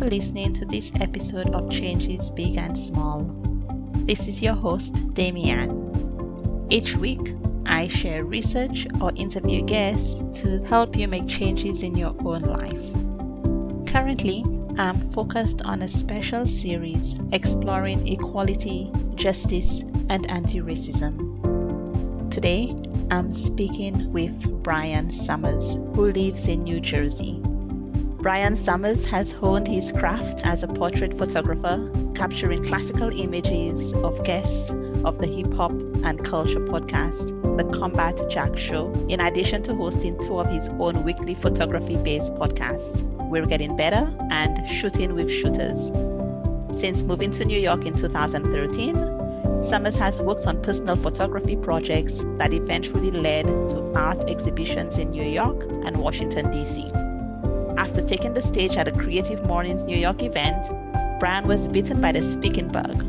for listening to this episode of Changes Big and Small. This is your host, Damian. Each week, I share research or interview guests to help you make changes in your own life. Currently, I'm focused on a special series exploring equality, justice, and anti-racism. Today, I'm speaking with Bryon Summers, who lives in New Jersey. Bryon Summers has honed his craft as a portrait photographer, capturing classical images of guests of the hip hop and culture podcast, The Combat Jack Show, in addition to hosting two of his own weekly photography-based podcasts, We're Getting Better and Shooting with Shooters. Since moving to New York in 2013, Summers has worked on personal photography projects that eventually led to art exhibitions in New York and Washington, D.C. After taking the stage at a Creative Mornings New York event, Bryon was bitten by the speaking bug.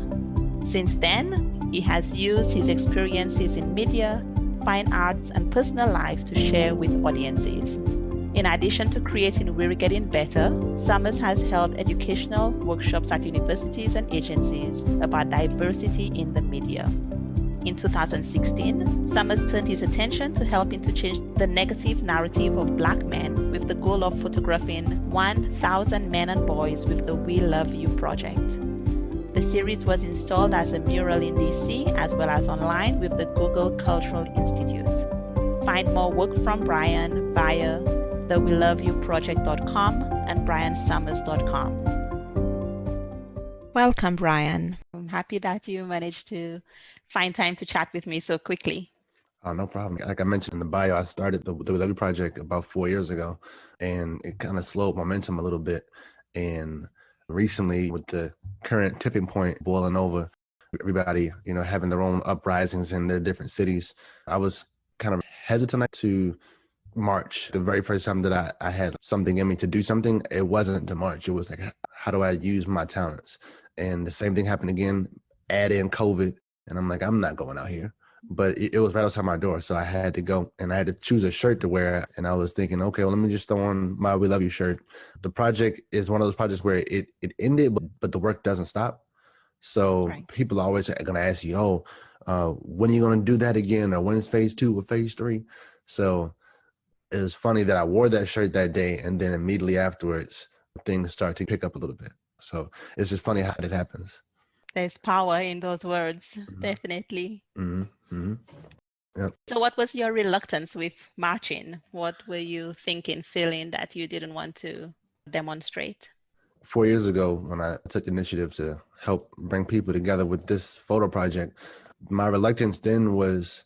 Since then, he has used his experiences in media, fine arts, and personal life to share with audiences. In addition to creating We're Getting Better, Summers has held educational workshops at universities and agencies about diversity in the media. In 2016, Summers turned his attention to helping to change the negative narrative of Black men with the goal of photographing 1,000 men and boys with the We Love You project. The series was installed as a mural in DC as well as online with the Google Cultural Institute. Find more work from Bryon via theweloveYouproject.com and bryonsummers.com. Welcome, Bryon. I'm happy that you managed to find time to chat with me so quickly. Oh, no problem. Like I mentioned in the bio, I started the We Love You project about 4 years ago, and it kind of slowed momentum a little bit. And recently, with the current tipping point boiling over, everybody, having their own uprisings in their different cities, I was kind of hesitant to march. The very first time that I had something in me to do something, it wasn't to march. It was like, how do I use my talents? And the same thing happened again, add in COVID, and I'm like, I'm not going out here. But it was right outside my door, so I had to go, and I had to choose a shirt to wear, and I was thinking, okay, well, let me just throw on my We Love You shirt. The project is one of those projects where it ended, but the work doesn't stop. So right. People are always going to ask you, when are you going to do that again, or when is phase 2 or phase 3? So it was funny that I wore that shirt that day, and then immediately afterwards, things start to pick up a little bit. So it's just funny how it happens. There's power in those words, definitely. Mm-hmm. Mm-hmm. Yep. So what was your reluctance with marching? What were you thinking, feeling that you didn't want to demonstrate? 4 years ago, when I took the initiative to help bring people together with this photo project, my reluctance then was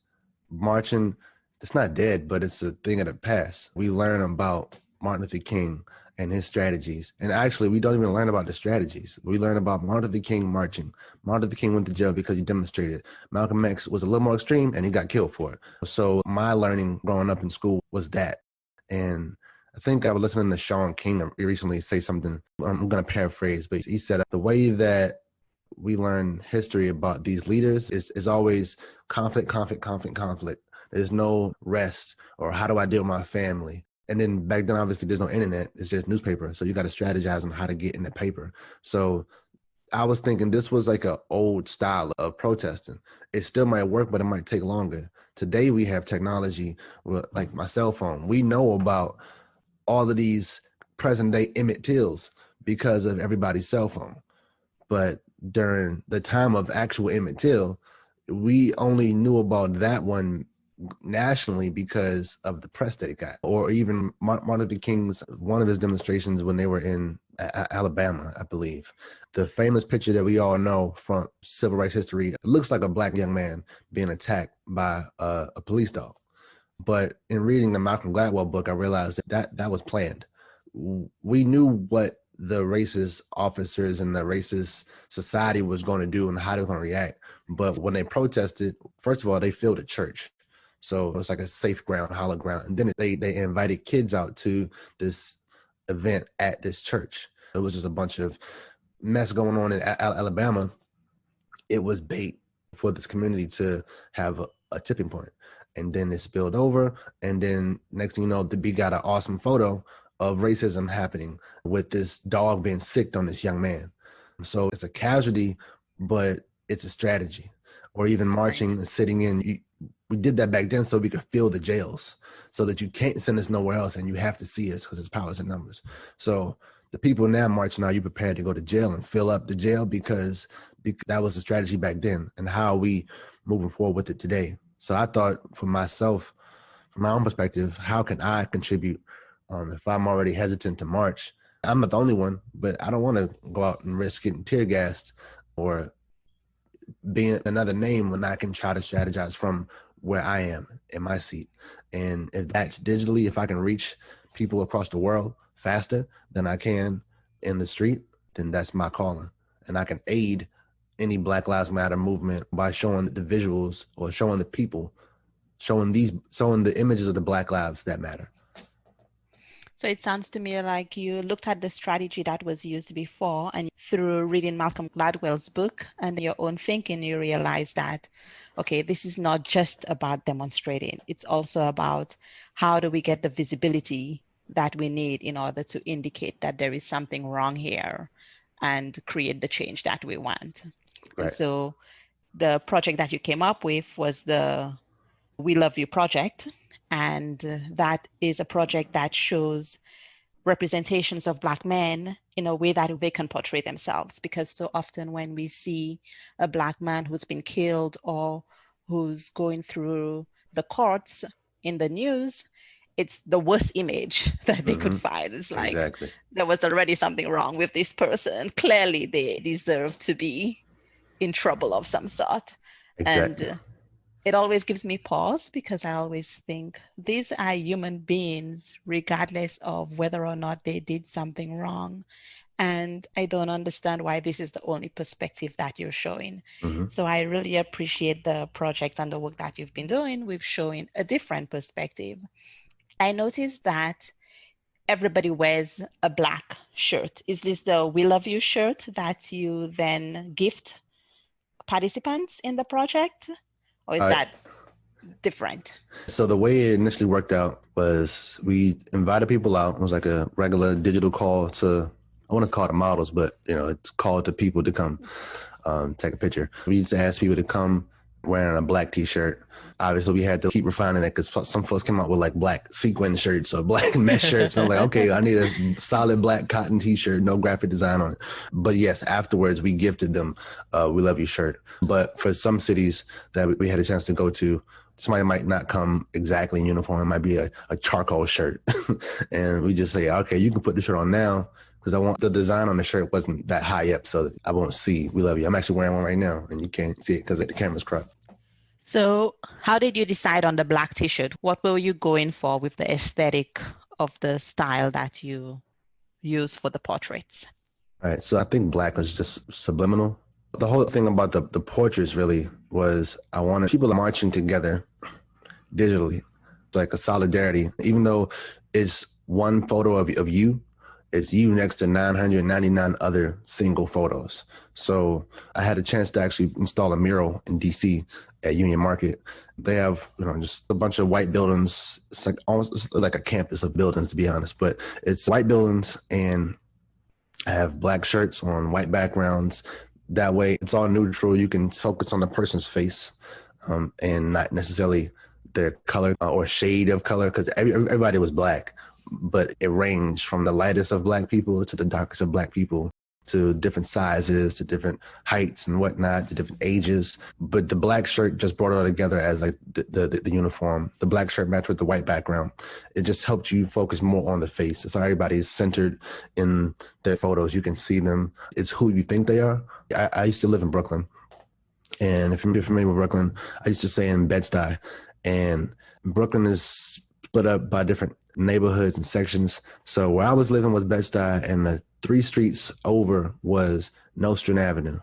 marching. It's not dead, but it's a thing of the past. We learn about Martin Luther King and his strategies. And actually, we don't even learn about the strategies. We learn about Martin Luther King marching. Martin Luther King went to jail because he demonstrated. Malcolm X was a little more extreme and he got killed for it. So my learning growing up in school was that. And I think I was listening to Shawn King recently say something. I'm going to paraphrase, but he said the way that we learn history about these leaders is always conflict. There's no rest, or how do I deal with my family? And then back then, obviously, there's no internet. It's just newspaper. So you got to strategize on how to get in the paper. So I was thinking this was like an old style of protesting. It still might work, but it might take longer. Today, we have technology, like my cell phone. We know about all of these present day Emmett Tills because of everybody's cell phone. But during the time of actual Emmett Till, we only knew about that one nationally because of the press that it got, or even Martin Luther King's, one of his demonstrations when they were in Alabama, I believe. The famous picture that we all know from civil rights history, it looks like a Black young man being attacked by a police dog. But in reading the Malcolm Gladwell book, I realized that was planned. We knew what the racist officers and the racist society was going to do and how they were going to react. But when they protested, first of all, they filled a church. So it was like a safe ground, hollow ground. And then they invited kids out to this event at this church. It was just a bunch of mess going on in Alabama. It was bait for this community to have a tipping point. And then it spilled over. And then next thing you know, we got an awesome photo of racism happening with this dog being sicked on this young man. So it's a casualty, but it's a strategy. Or even marching and sitting in. We did that back then so we could fill the jails, so that you can't send us nowhere else and you have to see us because it's powers and numbers. So the people now marching, are you prepared to go to jail and fill up the jail? Because that was the strategy back then, and how are we moving forward with it today? So I thought, for myself, from my own perspective, how can I contribute? If I'm already hesitant to march, I'm not the only one, but I don't want to go out and risk getting tear gassed or being another name when I can try to strategize from where I am in my seat. And if that's digitally, if I can reach people across the world faster than I can in the street, then that's my calling. And I can aid any Black Lives Matter movement by showing the visuals, or showing the people, showing the images of the Black lives that matter. So it sounds to me like you looked at the strategy that was used before, and through reading Malcolm Gladwell's book and your own thinking, you realized that, okay, this is not just about demonstrating. It's also about how do we get the visibility that we need in order to indicate that there is something wrong here and create the change that we want. Right. And so the project that you came up with was the We Love You project. And that is a project that shows representations of Black men in a way that they can portray themselves. Because so often when we see a Black man who's been killed or who's going through the courts in the news, it's the worst image that they could find. It's like, exactly, there was already something wrong with this person. Clearly, they deserve to be in trouble of some sort. Exactly. And it always gives me pause, because I always think these are human beings, regardless of whether or not they did something wrong. And I don't understand why this is the only perspective that you're showing. So I really appreciate the project and the work that you've been doing with showing a different perspective. I noticed that everybody wears a black shirt. Is this the We Love You shirt that you then gift participants in the project? Or is that different? So the way it initially worked out was we invited people out. It was like a regular digital call to, I want to call it models, but it's called to people to come take a picture. We just asked people to come wearing a black t-shirt. Obviously, we had to keep refining that, because some folks came out with like black sequin shirts or black mesh shirts. And I'm like, okay, I need a solid black cotton t-shirt, no graphic design on it. But yes, afterwards, we gifted them a We Love You shirt. But for some cities that we had a chance to go to, somebody might not come exactly in uniform. It might be a charcoal shirt. And we just say, okay, you can put the shirt on now, because I want the design on the shirt wasn't that high up, so I won't see We Love You. I'm actually wearing one right now, and you can't see it because the camera's cropped. So how did you decide on the black t-shirt? What were you going for with the aesthetic of the style that you use for the portraits? All right. So I think black was just subliminal. The whole thing about the portraits really was, I wanted people marching together digitally. It's like a solidarity. Even though it's one photo of you, it's you next to 999 other single photos. So I had a chance to actually install a mural in DC at Union Market. They have, just a bunch of white buildings. It's like almost like a campus of buildings, to be honest, but it's white buildings, and I have black shirts on white backgrounds. That way it's all neutral. You can focus on the person's face and not necessarily their color or shade of color, because everybody was black. But it ranged from the lightest of black people to the darkest of black people, to different sizes, to different heights and whatnot, to different ages. But the black shirt just brought it all together as like the uniform. The black shirt matched with the white background. It just helped you focus more on the face. So everybody's centered in their photos. You can see them. It's who you think they are. I used to live in Brooklyn. And if you're familiar with Brooklyn, I used to stay in Bed-Stuy. And Brooklyn is split up by different neighborhoods and sections. So where I was living was Bed-Stuy, and the 3 streets over was Nostrand Avenue,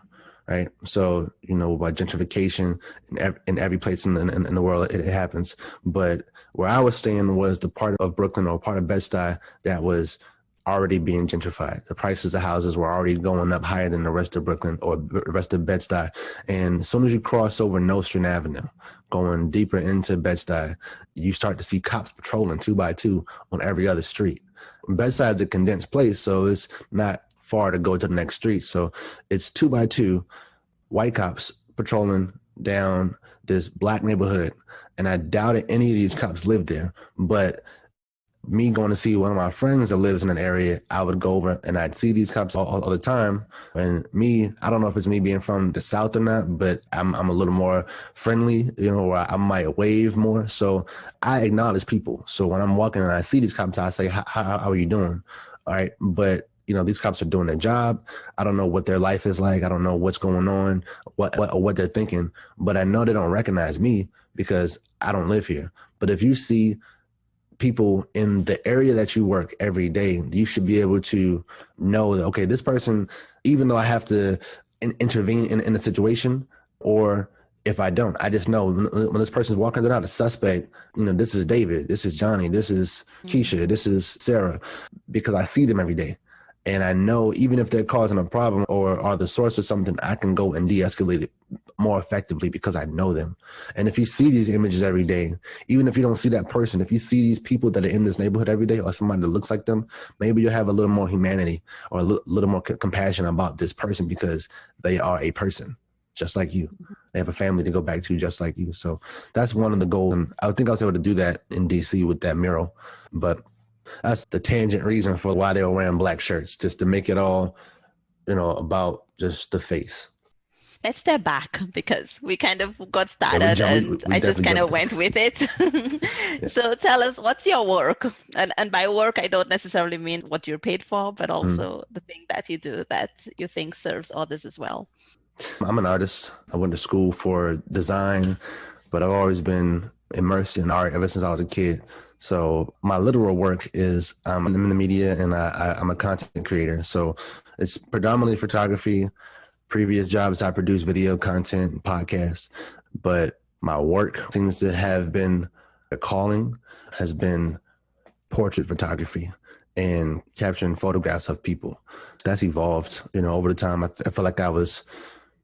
right? So, by gentrification in every place in the world, it happens. But where I was staying was the part of Brooklyn, or part of Bed-Stuy, that was already being gentrified. The prices of houses were already going up higher than the rest of Brooklyn or the rest of Bed-Stuy. And as soon as you cross over Nostrand Avenue, going deeper into Bed-Stuy, you start to see cops patrolling 2 by 2 on every other street. Bedside's a condensed place, so it's not far to go to the next street. So it's 2x2 white cops patrolling down this black neighborhood. And I doubted any of these cops lived there, but me going to see one of my friends that lives in an area, I would go over and I'd see these cops all the time. And me, I don't know if it's me being from the South or not, but I'm a little more friendly, where I might wave more. So I acknowledge people. So when I'm walking and I see these cops, I say, how are you doing? All right. But these cops are doing their job. I don't know what their life is like. I don't know what's going on, what they're thinking, but I know they don't recognize me because I don't live here. But if you see people in the area that you work every day, you should be able to know that, okay, this person, even though I have to intervene in a situation, or if I don't, I just know when this person's walking, they're not a suspect. This is David, this is Johnny, this is Keisha, this is Sarah, because I see them every day. And I know even if they're causing a problem or are the source of something, I can go and de-escalate it more effectively because I know them. And if you see these images every day, even if you don't see that person, if you see these people that are in this neighborhood every day or somebody that looks like them, maybe you'll have a little more humanity or a little more compassion about this person because they are a person just like you. They have a family to go back to just like you. So that's one of the goals. And I think I was able to do that in DC with that mural. But that's the tangent reason for why they were wearing black shirts, just to make it all, about just the face. Let's step back because we kind of got started we I just kind of went with it. Yeah. So tell us, what's your work? And by work, I don't necessarily mean what you're paid for, but also the thing that you do that you think serves others as well. I'm an artist. I went to school for design, but I've always been immersed in art ever since I was a kid. So my literal work is I'm in the media and I'm a content creator. So it's predominantly photography. Previous jobs, I produce video content and podcasts, but my work seems to have been a calling, has been portrait photography and capturing photographs of people. That's evolved, over the time. I feel like I was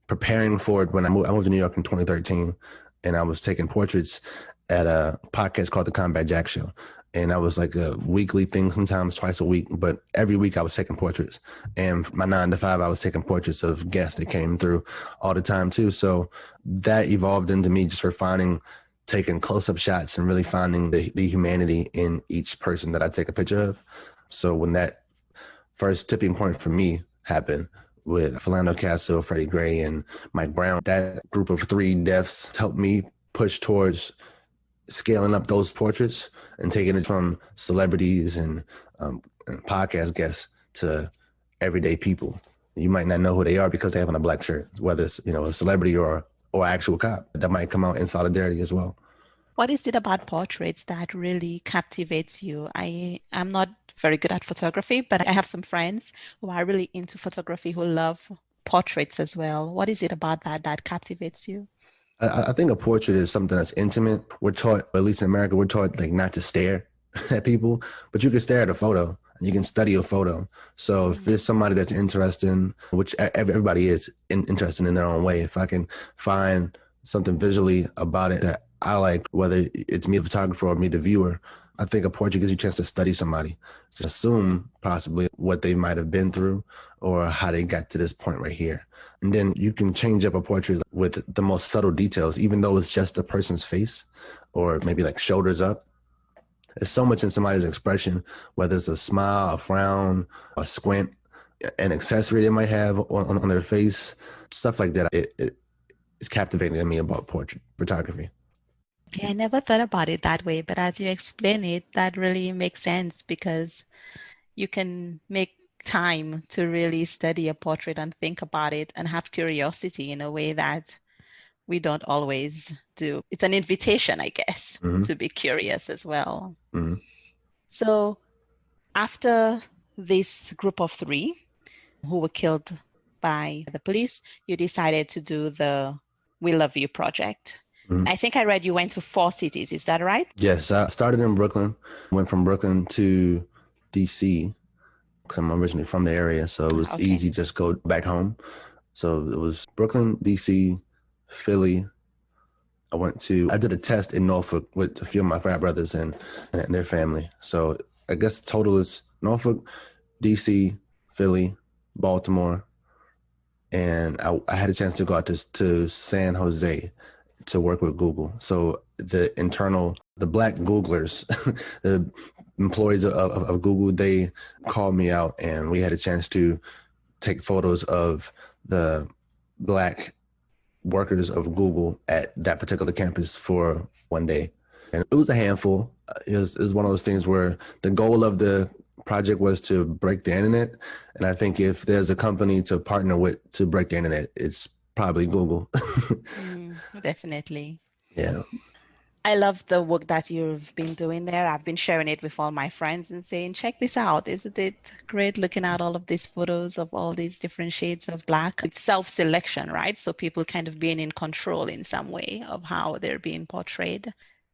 preparing for it when I moved to New York in 2013, and I was taking portraits at a podcast called The Combat Jack Show. And that was like a weekly thing, sometimes twice a week, but every week I was taking portraits. And my 9 to 5, I was taking portraits of guests that came through all the time too. So that evolved into me just refining, taking close-up shots and really finding the humanity in each person that I take a picture of. So when that first tipping point for me happened with Philando Castile, Freddie Gray, and Mike Brown, that group of 3 deaths helped me push towards scaling up those portraits and taking it from celebrities and podcast guests to everyday people. You might not know who they are because they have on a black shirt, whether it's a celebrity or actual cop that might come out in solidarity as well. What is it about portraits that really captivates you? I'm not very good at photography, but I have some friends who are really into photography who love portraits as well. What is it about that captivates you? I think a portrait is something that's intimate. We're taught, at least in America, we're taught like not to stare at people, but you can stare at a photo and you can study a photo. So if there's somebody that's interesting, which everybody is interested in their own way, if I can find something visually about it that I like, whether it's me, the photographer, or me, the viewer, I think a portrait gives you a chance to study somebody, just assume possibly what they might have been through or how they got to this point right here. And then you can change up a portrait with the most subtle details, even though it's just a person's face or maybe like shoulders up. There's so much in somebody's expression, whether it's a smile, a frown, a squint, an accessory they might have on their face, stuff like that. It is captivating to me about portrait photography. Yeah, I never thought about it that way, but as you explain it, that really makes sense because you can make time to really study a portrait and think about it and have curiosity in a way that we don't always do. It's an invitation, I guess, to be curious as well. So after this group of 3 who were killed by the police, you decided to do the We Love You project. I think I read you went to 4 cities. Is that right? Yes, I started in Brooklyn, went from Brooklyn to DC because I'm originally from the area. So it was easy to just go back home. So it was Brooklyn, DC, Philly. I did a test in Norfolk with a few of my frat brothers and their family. So I guess total is Norfolk, DC, Philly, Baltimore, and I had a chance to go out to San Jose to work with Google. So the Black Googlers, the employees of Google, they called me out, and we had a chance to take photos of the Black workers of Google at that particular campus for one day. And it was a handful. It was one of those things where the goal of the project was to break the internet. And I think if there's a company to partner with to break the internet, it's probably Google. Definitely. Yeah. I love the work that you've been doing there. I've been sharing it with all my friends and saying, check this out. Isn't it great looking at all of these photos of all these different shades of black? It's self-selection, right? So people kind of being in control in some way of how they're being portrayed.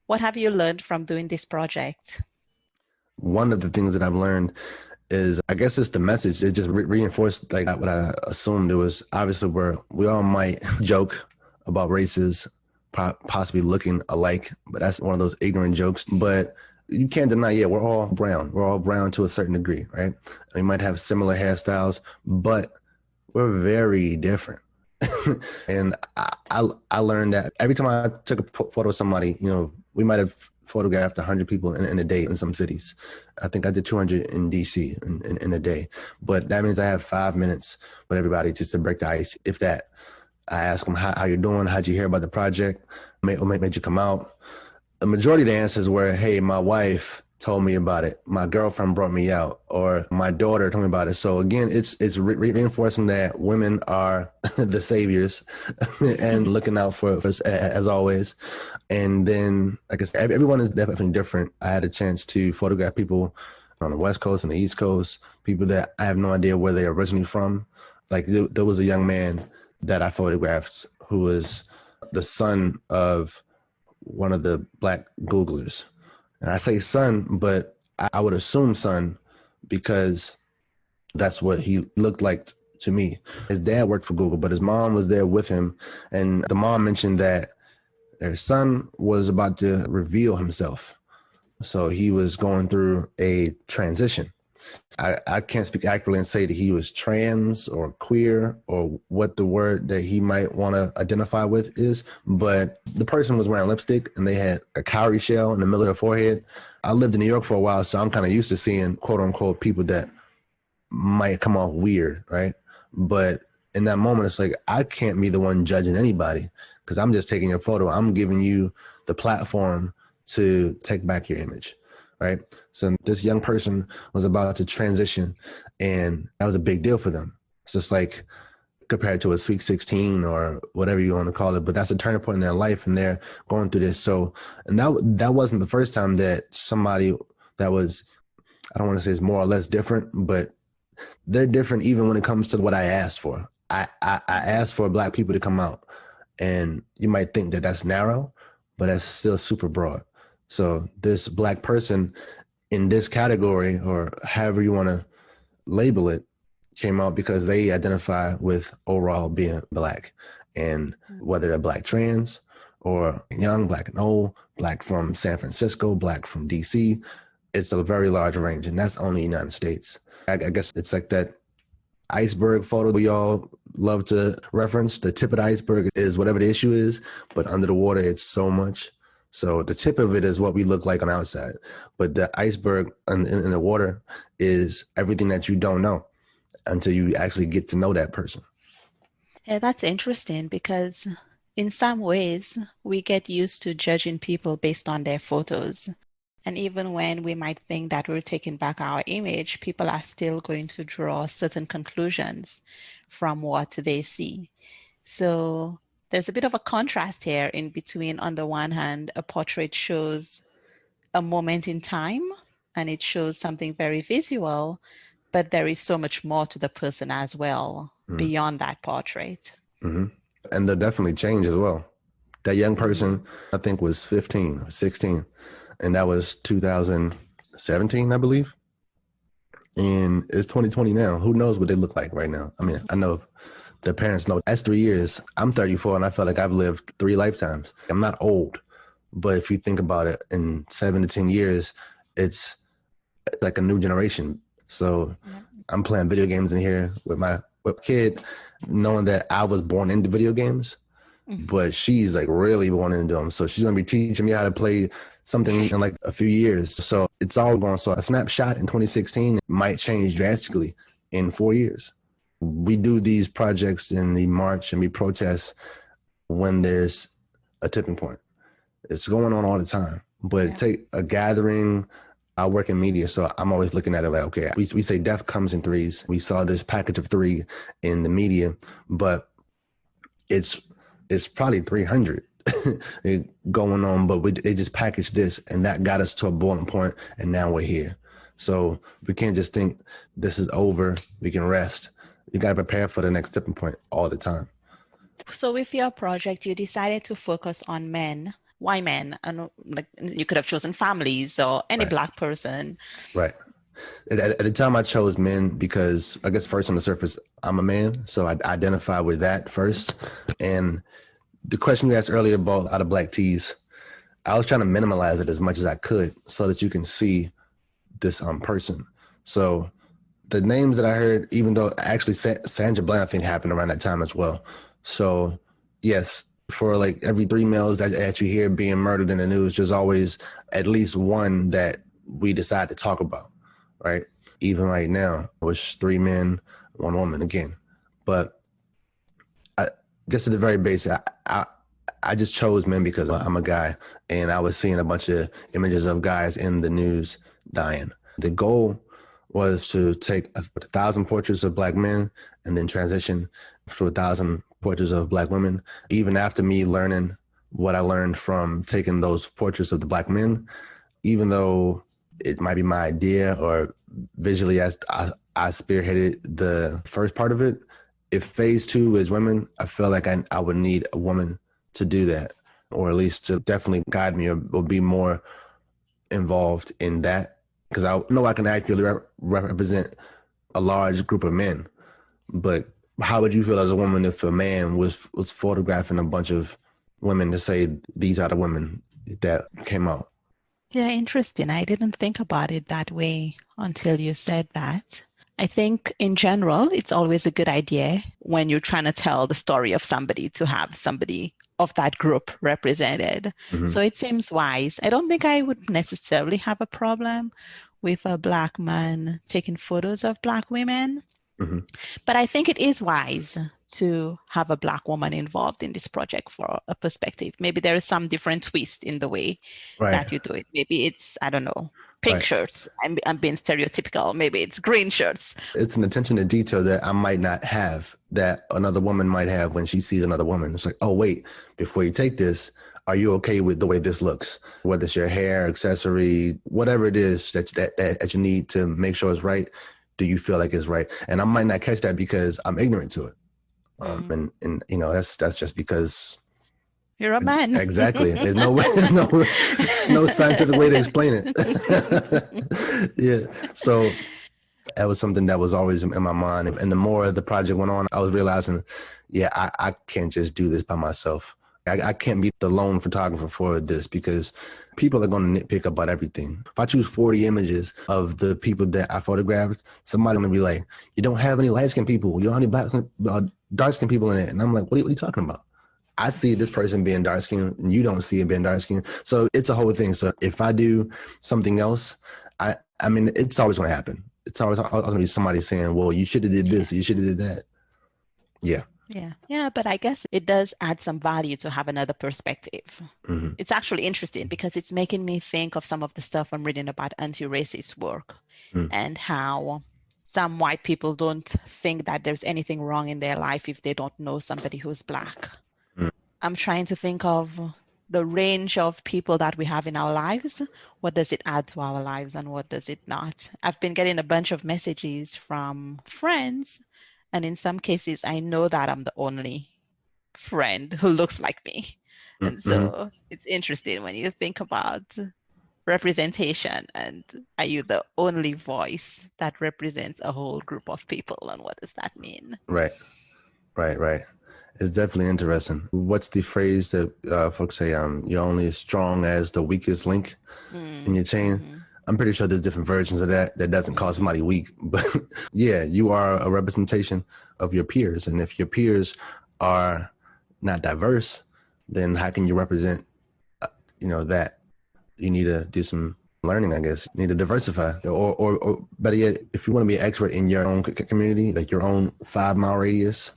What have you learned from doing this project? One of the things that I've learned is, I guess it's the message. It just reinforced like what I assumed. It was obviously where we all might joke about races possibly looking alike, but that's one of those ignorant jokes. But you can't deny, yeah, we're all brown. We're all brown to a certain degree, right? We might have similar hairstyles, but we're very different. And I learned that every time I took a photo of somebody, we might have photographed 100 people in a day in some cities. I think I did 200 in DC in a day. But that means I have 5 minutes with everybody just to break the ice, if that. I ask them, how you doing? How'd you hear about the project? What made you come out? The majority of the answers were, hey, my wife told me about it. My girlfriend brought me out, or my daughter told me about it. So again, it's reinforcing that women are the saviors and looking out for us as always. And then, I guess everyone is definitely different. I had a chance to photograph people on the West Coast and the East Coast, people that I have no idea where they're originally from. Like there was a young man that I photographed who was the son of one of the Black Googlers. And I say son, but I would assume son because that's what he looked like to me. His dad worked for Google, but his mom was there with him. And the mom mentioned that their son was about to reveal himself. So he was going through a transition. I can't speak accurately and say that he was trans or queer or what the word that he might want to identify with is, but the person was wearing lipstick and they had a cowrie shell in the middle of their forehead. I lived in New York for a while, so I'm kind of used to seeing quote unquote people that might come off weird, right? But in that moment, it's like, I can't be the one judging anybody because I'm just taking your photo. I'm giving you the platform to take back your image. Right. So this young person was about to transition, and that was a big deal for them. It's just like compared to a Sweet 16 or whatever you want to call it, but that's a turning point in their life, and they're going through this. So, and that wasn't the first time that somebody that was, I don't want to say it's more or less different, but they're different even when it comes to what I asked for. I asked for Black people to come out, and you might think that that's narrow, but that's still super broad. So this Black person in this category, or however you want to label it, came out because they identify with overall being Black. And whether they're Black trans or young, Black and old, Black from San Francisco, Black from DC, it's a very large range. And that's only United States. I guess it's like that iceberg photo we all love to reference. The tip of the iceberg is whatever the issue is, but under the water, it's so much. So the tip of it is what we look like on the outside, but the iceberg in the water is everything that you don't know until you actually get to know that person. Yeah, that's interesting because in some ways we get used to judging people based on their photos. And even when we might think that we're taking back our image, people are still going to draw certain conclusions from what they see. So there's a bit of a contrast here in between, on the one hand, a portrait shows a moment in time and it shows something very visual, but there is so much more to the person as well beyond that portrait. Mm-hmm. And they'll definitely change as well. That young person, I think, was 15 or 16, and that was 2017, I believe. And it's 2020 now. Who knows what they look like right now? I mean, I know their parents know. That's 3 years. I'm 34, and I feel like I've lived 3 lifetimes. I'm not old, but if you think about it, in 7 to 10 years, it's like a new generation. So Yeah. I'm playing video games in here with my kid, knowing that I was born into video games, but she's like really born into them. So she's going to be teaching me how to play something in like a few years. So it's all going. So a snapshot in 2016 might change drastically in 4 years. We do these projects in the march and we protest when there's a tipping point. It's going on all the time, but take a gathering. I work in media, so I'm always looking at it like, okay, we say death comes in threes. We saw this package of 3 in the media, but it's probably 300 going on, but they just packaged this and that got us to a boiling point, and now we're here. So we can't just think this is over, we can rest. You got to prepare for the next tipping point all the time. So with your project, you decided to focus on men. Why men? And like you could have chosen families or any Black person. Right. At the time I chose men because I guess first on the surface, I'm a man. So I identify with that first. And the question you asked earlier about out of Black tees, I was trying to minimalize it as much as I could so that you can see this person. So the names that I heard, even though actually Sandra Bland, I think, happened around that time as well. So yes, for like every 3 males that you hear being murdered in the news, there's always at least one that we decide to talk about, right? Even right now, it's 3 men, 1 woman again. But just at the very base, I just chose men because I'm a guy, and I was seeing a bunch of images of guys in the news dying. The goal was to take 1,000 portraits of Black men and then transition to 1,000 portraits of Black women. Even after me learning what I learned from taking those portraits of the Black men, even though it might be my idea or visually as I spearheaded the first part of it, if phase 2 is women, I feel like I would need a woman to do that, or at least to definitely guide me or be more involved in that. Because I know I can accurately represent a large group of men, but how would you feel as a woman if a man was photographing a bunch of women to say these are the women that came out? Yeah, interesting. I didn't think about it that way until you said that. I think in general, it's always a good idea when you're trying to tell the story of somebody to have somebody of that group represented. Mm-hmm. So it seems wise. I don't think I would necessarily have a problem with a Black man taking photos of Black women. Mm-hmm. But I think it is wise to have a Black woman involved in this project for a perspective. Maybe there is some different twist in the way that you do it. Maybe it's, I don't know, pink shirts. I'm being stereotypical. Maybe it's green shirts. It's an attention to detail that I might not have, that another woman might have when she sees another woman. It's like, oh, wait, before you take this, are you okay with the way this looks? Whether it's your hair, accessory, whatever it is that you need to make sure it's right, do you feel like it's right? And I might not catch that because I'm ignorant to it. And you know, that's just because you're a man. Exactly. There's no scientific way to explain it. Yeah. So that was something that was always in my mind. And the more the project went on, I was realizing, yeah, I can't just do this by myself. I can't be the lone photographer for this because people are going to nitpick about everything. If I choose 40 images of the people that I photographed, somebody's going to be like, you don't have any light-skinned people. You don't have any dark-skinned people in it. And I'm like, what are you talking about? I see this person being dark-skinned and you don't see it being dark-skinned. So it's a whole thing. So if I do something else, I mean, it's always going to happen. It's always going to be somebody saying, well, you should have did this. You should have did that. Yeah. Yeah, but I guess it does add some value to have another perspective. Mm-hmm. It's actually interesting because it's making me think of some of the stuff I'm reading about anti-racist work and how some white people don't think that there's anything wrong in their life if they don't know somebody who's Black. I'm trying to think of the range of people that we have in our lives. What does it add to our lives and what does it not? I've been getting a bunch of messages from friends, and in some cases, I know that I'm the only friend who looks like me. And so it's interesting when you think about representation and are you the only voice that represents a whole group of people, and what does that mean? Right. It's definitely interesting. What's the phrase that folks say, you're only as strong as the weakest link in your chain? I'm pretty sure there's different versions of that doesn't call somebody weak. But yeah, you are a representation of your peers. And if your peers are not diverse, then how can you represent, that? You need to do some learning, I guess. You need to diversify. Or better yet, if you want to be an expert in your own community, like your own 5-mile radius,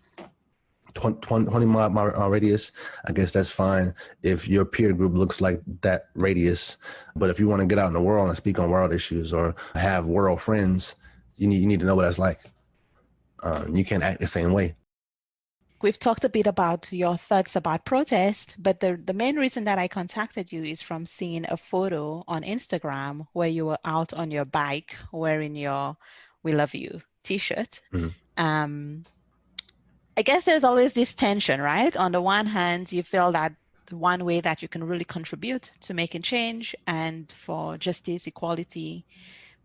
20-mile radius, I guess that's fine if your peer group looks like that radius. But if you want to get out in the world and speak on world issues or have world friends, you need to know what that's like. You can't act the same way. We've talked a bit about your thoughts about protest, but the main reason that I contacted you is from seeing a photo on Instagram where you were out on your bike wearing your "We Love You" t-shirt. Mm-hmm. I guess there's always this tension, right? On the one hand, you feel that one way that you can really contribute to making change and for justice, equality,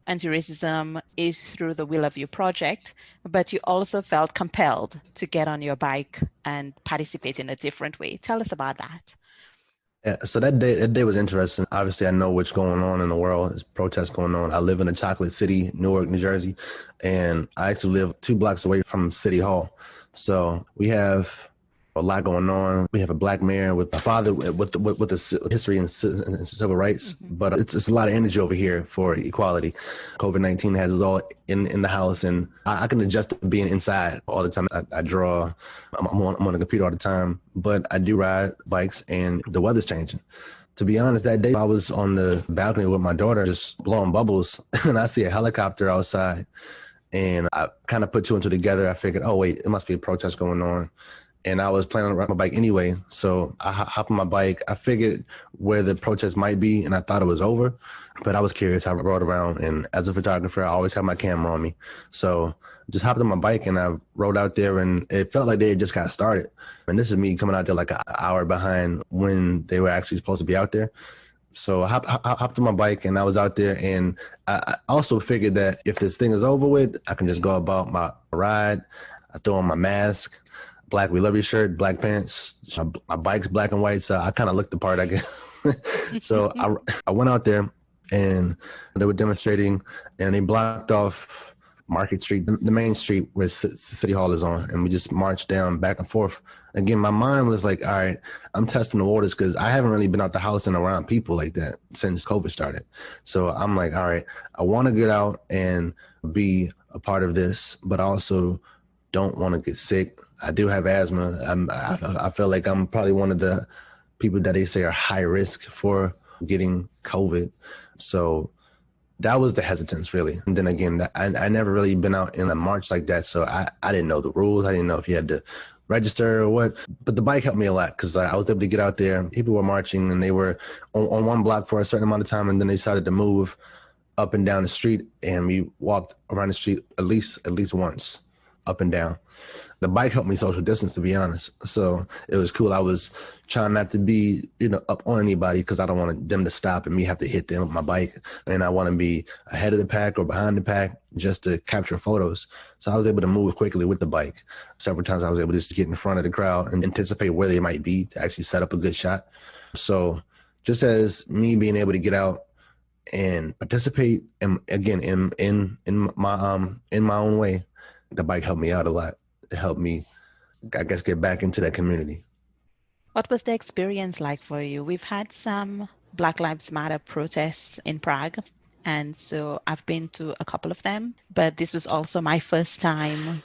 anti-racism is through the We Love You project, but you also felt compelled to get on your bike and participate in a different way. Tell us about that. Yeah, so that day was interesting. Obviously, I know what's going on in the world. There's protests going on. I live in a chocolate city, Newark, New Jersey, and I actually live 2 blocks away from City Hall. So we have a lot going on. We have a black mayor with a father with the history and civil rights, mm-hmm. But it's a lot of energy over here for equality. COVID-19 has us all in the house, and I can adjust to being inside all the time. I draw. I'm on the computer all the time, but I do ride bikes, and the weather's changing. To be honest, that day I was on the balcony with my daughter just blowing bubbles, and I see a helicopter outside, and I kind of put 2 and 2 together. I figured, oh wait, it must be a protest going on. And I was planning on riding my bike anyway. So I hop on my bike. I figured where the protest might be, and I thought it was over. But I was curious. I rode around, and as a photographer, I always have my camera on me. So just hopped on my bike, and I rode out there, and it felt like they had just got started. And this is me coming out there like an hour behind when they were actually supposed to be out there. So I hopped on my bike, and I was out there, and I also figured that if this thing is over with, I can just go about my ride. I throw on my mask. Black We Love You shirt, black pants. My bike's black and white, so I kind of looked the part, I guess. So I went out there, and they were demonstrating, and they blocked off Market Street, the main street where City Hall is on, and we just marched down back and forth. Again, my mind was like, all right, I'm testing the waters because I haven't really been out the house and around people like that since COVID started. So I'm like, all right, I want to get out and be a part of this, but I also don't want to get sick. I do have asthma. I feel like I'm probably one of the people that they say are high risk for getting COVID. So that was the hesitance, really. And then again, I never really been out in a march like that. So I didn't know the rules. I didn't know if you had to register or what. But the bike helped me a lot because I was able to get out there. People were marching, and they were on one block for a certain amount of time. And then they started to move up and down the street. And we walked around the street at least once, up and down. The bike helped me social distance, to be honest. So it was cool. I was trying not to be, up on anybody because I don't want them to stop and me have to hit them with my bike. And I want to be ahead of the pack or behind the pack just to capture photos. So I was able to move quickly with the bike. Several times I was able to just get in front of the crowd and anticipate where they might be to actually set up a good shot. So just as me being able to get out and participate, and again, in my own way, the bike helped me out a lot. It helped me, I guess, get back into that community. What was the experience like for you? We've had some Black Lives Matter protests in Prague, and so I've been to a couple of them, but this was also my first time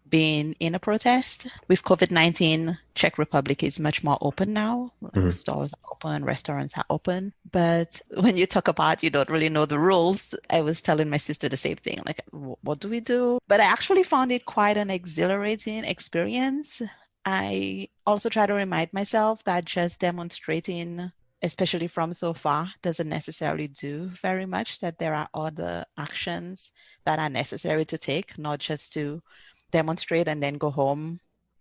being in a protest. With COVID-19, Czech Republic is much more open now. Mm-hmm. Stores are open, restaurants are open. But when you talk about you don't really know the rules, I was telling my sister the same thing, like, what do we do? But I actually found it quite an exhilarating experience. I also try to remind myself that just demonstrating, especially from so far, doesn't necessarily do very much, that there are other actions that are necessary to take, not just to demonstrate and then go home.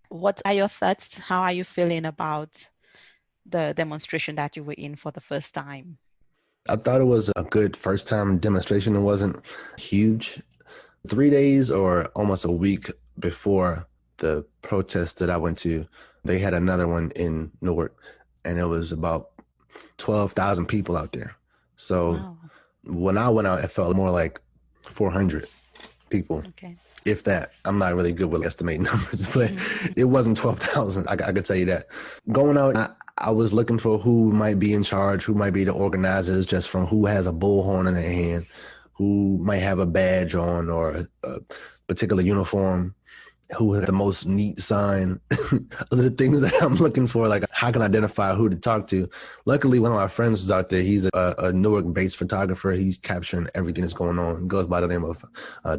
What are your thoughts? How are you feeling about the demonstration that you were in for the first time? I thought it was a good first time demonstration. It wasn't huge. 3 days or almost a week before the protest that I went to, they had another one in Newark, and it was about 12,000 people out there. So wow. When I went out, it felt more like 400 people. Okay. If that. I'm not really good with estimating numbers, but it wasn't 12,000. I could tell you that. Going out, I was looking for who might be in charge, who might be the organizers, just from who has a bullhorn in their hand, who might have a badge on or a particular uniform, who has the most neat sign. Those are the things that I'm looking for. Like, how can I identify who to talk to? Luckily, one of my friends was out there. He's a Newark-based photographer. He's capturing everything that's going on. He goes by the name of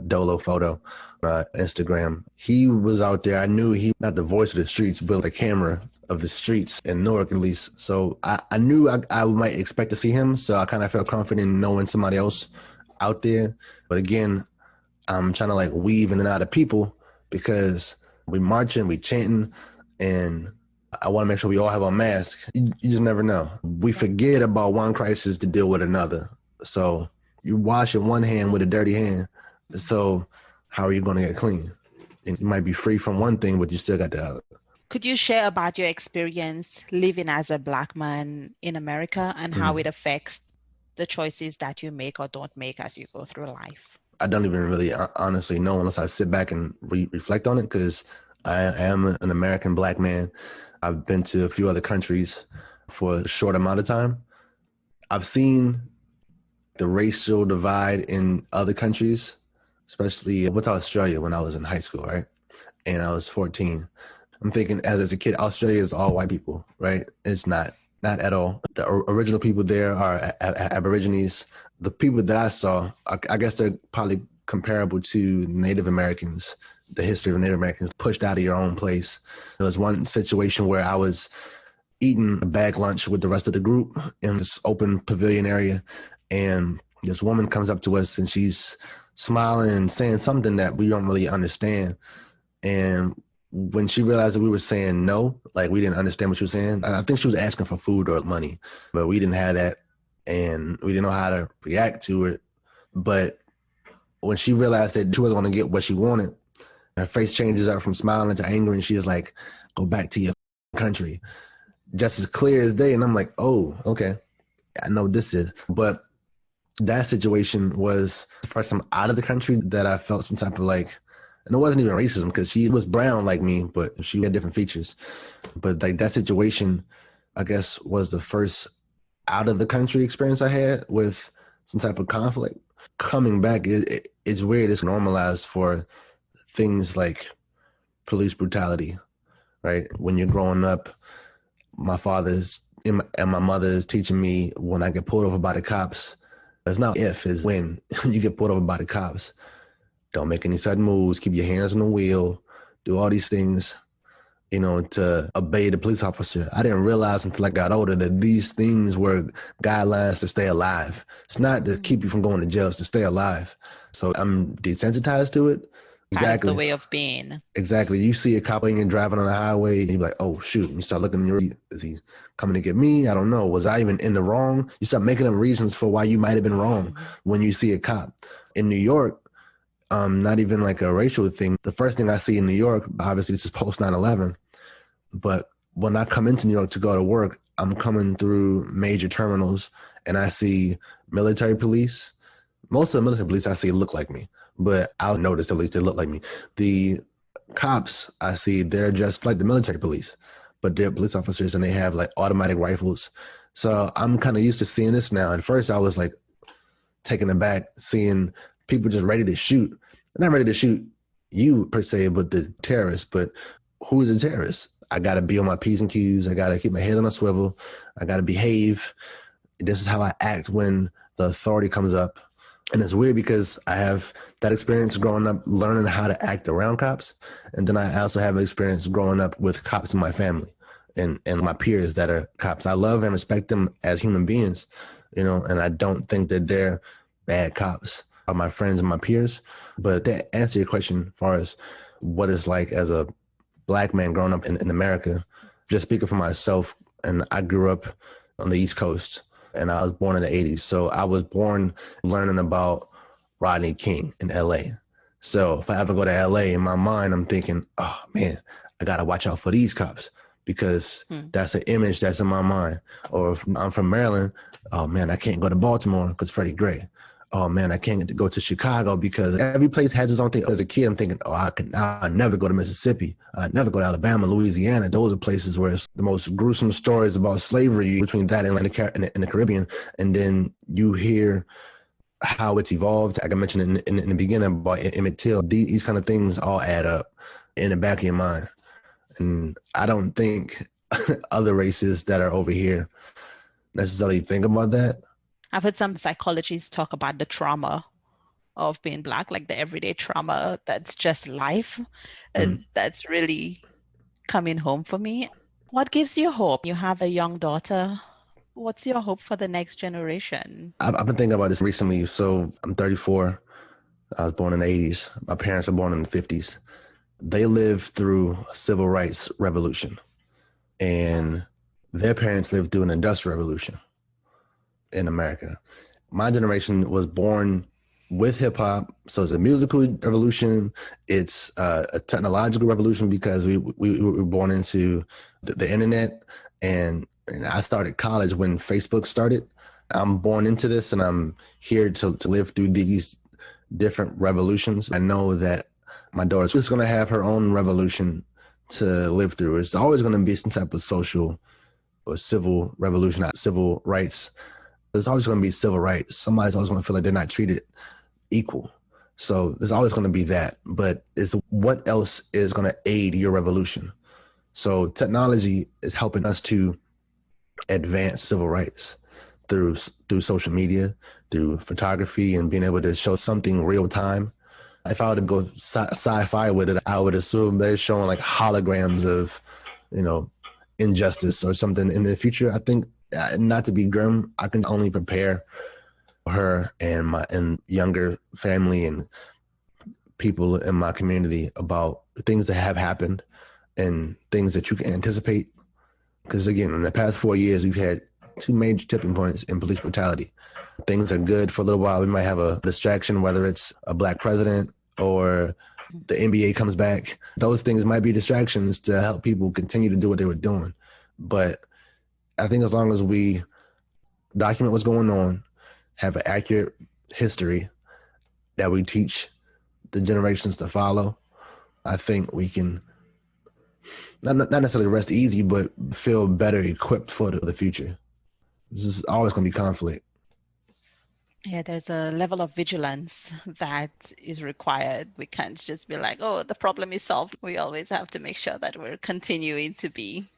Dolo Photo on Instagram. He was out there. I knew he not the voice of the streets, but the camera of the streets in Newark, at least. So I knew I might expect to see him. So I kind of felt confident in knowing somebody else out there. But again, I'm trying to like weave in and out of people, because we marching, we chanting, and I want to make sure we all have our masks. You just never know. We forget about one crisis to deal with another. So you wash in one hand with a dirty hand. So how are you going to get clean? And you might be free from one thing, but you still got the other. Could you share about your experience living as a Black man in America and how it affects the choices that you make or don't make as you go through life? I don't even really honestly know unless I sit back and reflect on it, because I am an American Black man. I've been to a few other countries for a short amount of time. I've seen the racial divide in other countries, especially with Australia when I was in high school, right? And I was 14. I'm thinking as a kid, Australia is all white people, right? It's not at all. The original people there are Aborigines. The people that I saw, I guess they're probably comparable to Native Americans. The history of Native Americans pushed out of your own place. There was one situation where I was eating a bag lunch with the rest of the group in this open pavilion area, and this woman comes up to us and she's smiling and saying something that we don't really understand. And when she realized that we were saying no, like we didn't understand what she was saying, I think she was asking for food or money, but we didn't have that. And we didn't know how to react to it. But when she realized that she wasn't going to get what she wanted, her face changes up from smiling to anger, and she is like, go back to your country. Just as clear as day. And I'm like, oh, okay, I know this is. But that situation was the first time out of the country that I felt some type of like, and it wasn't even racism because she was brown like me, but she had different features. But like that situation, I guess, was the first out of the country experience I had with some type of conflict. Coming back, it's weird. It's normalized for things like police brutality, right? When you're growing up, my father's and my mother is teaching me when I get pulled over by the cops, it's not if, it's when you get pulled over by the cops. Don't make any sudden moves, keep your hands on the wheel, do all these things, you know, to obey the police officer. I didn't realize until I got older that these things were guidelines to stay alive. It's not to keep you from going to jail, it's to stay alive. So I'm desensitized to it. Exactly. The way of being. Exactly. You see a cop and driving on the highway and you're like, oh, shoot. And you start looking in your, is he coming to get me? I don't know. Was I even in the wrong? You start making up reasons for why you might have been wrong when you see a cop. In New York, not even like a racial thing. The first thing I see in New York, obviously this is post 9/11, but when I come into New York to go to work, I'm coming through major terminals and I see military police. Most of the military police I see look like me, but I'll notice at least they look like me. The cops I see, they're just like the military police, but they're police officers and they have like automatic rifles. So I'm kind of used to seeing this now. At first I was like taken aback seeing people just ready to shoot. They're not ready to shoot you per se, but the terrorists. But who is a terrorist? I got to be on my P's and Q's. I got to keep my head on a swivel. I got to behave. This is how I act when the authority comes up. And it's weird because I have that experience growing up, learning how to act around cops. And then I also have an experience growing up with cops in my family and my peers that are cops. I love and respect them as human beings, you know, and I don't think that they're bad cops. Are my friends and my peers. But to answer your question as far as what it's like as a Black man growing up in America, just speaking for myself, and I grew up on the East Coast and I was born in the 80s. So I was born learning about Rodney King in LA. So if I ever go to LA, in my mind, I'm thinking, oh man, I got to watch out for these cops because that's an image that's in my mind. Or if I'm from Maryland, oh man, I can't go to Baltimore because Freddie Gray. oh man, I can't get to go to Chicago because every place has its own thing. As a kid, I'm thinking, oh, I'll never go to Mississippi. I'll never go to Alabama, Louisiana. Those are places where it's the most gruesome stories about slavery between that and the Caribbean. And then you hear how it's evolved. Like I mentioned in the beginning about Emmett Till, these kind of things all add up in the back of your mind. And I don't think other races that are over here necessarily think about that. I've heard some psychologists talk about the trauma of being Black, like the everyday trauma that's just life. And that's really coming home for me. What gives you hope? You have a young daughter. What's your hope for the next generation? I've been thinking about this recently. So I'm 34. I was born in the 80s. My parents were born in the 50s. They lived through a civil rights revolution. And their parents lived through an industrial revolution in America. My generation was born with hip hop. So it's a musical revolution. It's a technological revolution because we were born into the internet. And I started college when Facebook started. I'm born into this and I'm here to live through these different revolutions. I know that my daughter's just going to have her own revolution to live through. It's always going to be some type of social or civil revolution, civil rights. There's always going to be civil rights. Somebody's always going to feel like they're not treated equal. So there's always going to be that. But it's what else is going to aid your revolution? So technology is helping us to advance civil rights through social media, through photography, and being able to show something real time. If I were to go sci-fi with it, I would assume they're showing like holograms of, injustice or something in the future. I think, not to be grim, I can only prepare her and younger family and people in my community about things that have happened and things that you can anticipate. Because again, in the past 4 years, we've had 2 major tipping points in police brutality. Things are good for a little while. We might have a distraction, whether it's a Black president or the NBA comes back. Those things might be distractions to help people continue to do what they were doing. But I think as long as we document what's going on, have an accurate history that we teach the generations to follow, I think we can not necessarily rest easy, but feel better equipped for the future. This is always going to be conflict. Yeah, there's a level of vigilance that is required. We can't just be like, oh, the problem is solved. We always have to make sure that we're continuing to be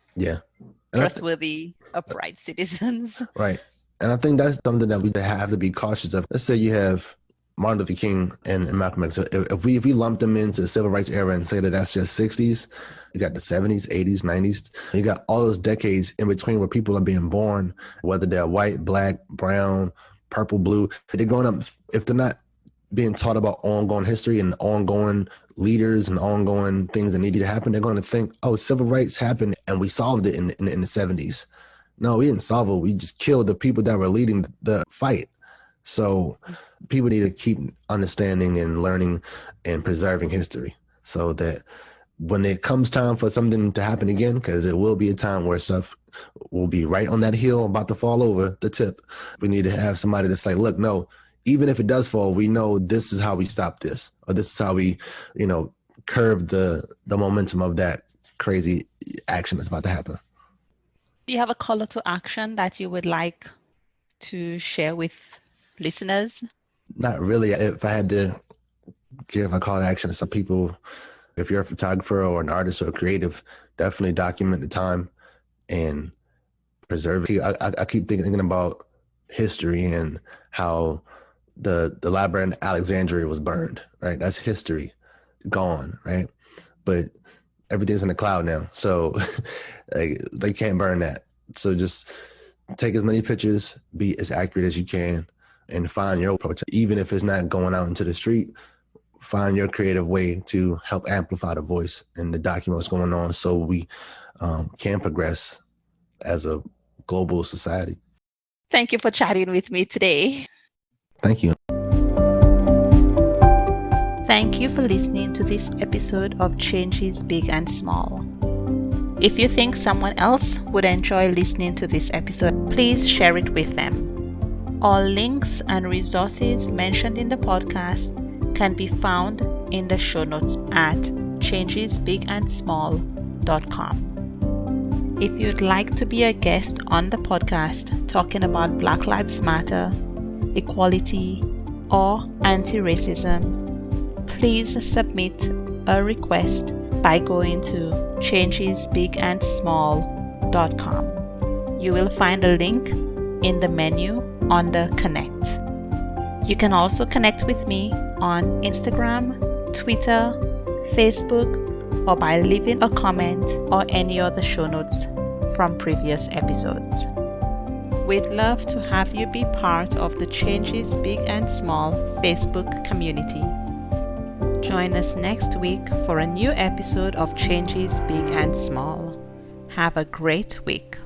trustworthy, upright citizens. Right. And I think that's something that we have to be cautious of. Let's say you have Martin Luther King and Malcolm X. If we lump them into the civil rights era and say that that's just 60s, you got the 70s, 80s, 90s. You got all those decades in between where people are being born, whether they're white, Black, brown, purple, blue. They're growing up, if they're not being taught about ongoing history and ongoing leaders and ongoing things that needed to happen, they're going to think, oh, civil rights happened and we solved it in the 70s. No, we didn't solve it. We just killed the people that were leading the fight. So people need to keep understanding and learning and preserving history so that when it comes time for something to happen again, because it will be a time where stuff will be right on that hill about to fall over the tip, we need to have somebody that's like, look, no, even if it does fall, we know this is how we stop this, or this is how we, curve the momentum of that crazy action that's about to happen. Do you have a call to action that you would like to share with listeners? Not really. If I had to give a call to action to some people, if you're a photographer or an artist or a creative, definitely document the time and preserve it. I keep thinking about history and how the library in Alexandria was burned, right? That's history gone, right? But everything's in the cloud now. So they can't burn that. So just take as many pictures, be as accurate as you can, and find your approach. Even if it's not going out into the street, find your creative way to help amplify the voice and to document what's going on so we can progress as a global society. Thank you for chatting with me today. Thank you. Thank you for listening to this episode of Changes Big and Small. If you think someone else would enjoy listening to this episode, please share it with them. All links and resources mentioned in the podcast can be found in the show notes at changesbigandsmall.com. If you'd like to be a guest on the podcast talking about Black Lives Matter, equality, or anti-racism, please submit a request by going to changesbigandsmall.com. You will find a link in the menu under Connect. You can also connect with me on Instagram, Twitter, Facebook, or by leaving a comment or any other show notes from previous episodes. We'd love to have you be part of the Changes Big and Small Facebook community. Join us next week for a new episode of Changes Big and Small. Have a great week.